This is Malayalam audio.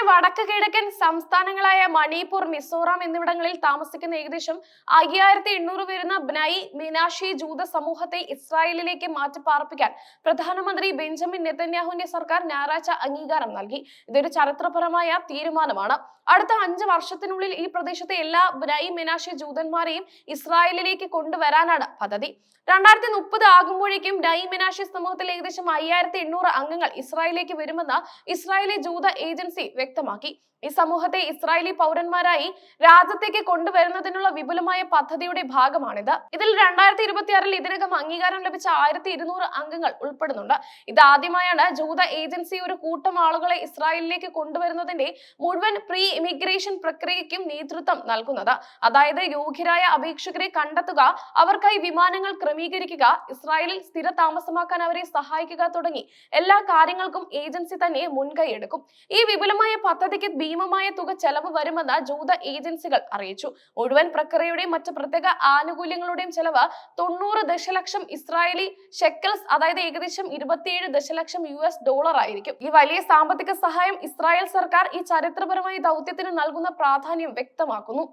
വടക്ക് കിഴക്കൻ സംസ്ഥാനങ്ങളായ മണിപ്പൂർ, മിസോറാം എന്നിവിടങ്ങളിൽ താമസിക്കുന്ന ഏകദേശം 5800 വരുന്ന ബ്നൈ മിനാഷി ജൂത സമൂഹത്തെ ഇസ്രായേലിലേക്ക് മാറ്റിപ്പാർപ്പിക്കാൻ പ്രധാനമന്ത്രി ബെഞ്ചമിൻ നെതന്യാഹുവിന്റെ സർക്കാർ ഞായറാഴ്ച അംഗീകാരം നൽകി. ഇതൊരു ചരിത്രപരമായ തീരുമാനമാണ്. അടുത്ത 5 വർഷത്തിനുള്ളിൽ ഈ പ്രദേശത്തെ എല്ലാ ബ്നൈ മിനാഷി ജൂതന്മാരെയും ഇസ്രായേലിലേക്ക് കൊണ്ടുവരാനാണ് പദ്ധതി. 2030 ആകുമ്പോഴേക്കും ബ്നൈ മിനാഷി സമൂഹത്തിൽ ഏകദേശം 5800 അംഗങ്ങൾ ഇസ്രായേലിലേക്ക് വരുമെന്ന് ഇസ്രായേലി ജൂത ഏജൻസി വ്യക്തമാക്കി. ഈ സമൂഹത്തെ ഇസ്രായേലി പൗരന്മാരായി രാജ്യത്തേക്ക് കൊണ്ടുവരുന്നതിനുള്ള വിപുലമായ പദ്ധതിയുടെ ഭാഗമാണിത്. ഇതിൽ 2026 ഇതിനകം അംഗീകാരം ലഭിച്ച 1200 അംഗങ്ങൾ ഉൾപ്പെടുന്നുണ്ട്. ഇതാദ്യമായാണ് ജൂത ഏജൻസി ഒരു കൂട്ടം ആളുകളെ ഇസ്രായേലിലേക്ക് കൊണ്ടുവരുന്നതിന്റെ മുഴുവൻ പ്രീ ഇമിഗ്രേഷൻ പ്രക്രിയയ്ക്കും നേതൃത്വം നൽകുന്നത്. അതായത് യോഗ്യരായ അപേക്ഷകരെ കണ്ടെത്തുക, അവർക്കായി വിമാനങ്ങൾ ക്രമീകരിക്കുക, ഇസ്രായേലിൽ സ്ഥിര താമസമാക്കാൻ അവരെ സഹായിക്കുക തുടങ്ങി എല്ലാ കാര്യങ്ങൾക്കും ഏജൻസി തന്നെ മുൻകൈയെടുക്കും. ഈ വിപുലമായ പദ്ധതിക്ക് ഭീമമായ തുക ചെലവ് വരുമെന്ന് ജൂത ഏജൻസികൾ അറിയിച്ചു. മുഴുവൻ പ്രക്രിയയുടെയും മറ്റ് പ്രത്യേക ആനുകൂല്യങ്ങളുടെയും ചെലവ് 90 ദശലക്ഷം ഇസ്രായേലി ഷെക്കൽസ്, അതായത് ഏകദേശം 27 ദശലക്ഷം US$ ആയിരിക്കും. ഈ വലിയ സാമ്പത്തിക സഹായം ഇസ്രായേൽ സർക്കാർ ഈ ചരിത്രപരമായ ദൗത്യത്തിന് നൽകുന്ന പ്രാധാന്യം വ്യക്തമാക്കുന്നു.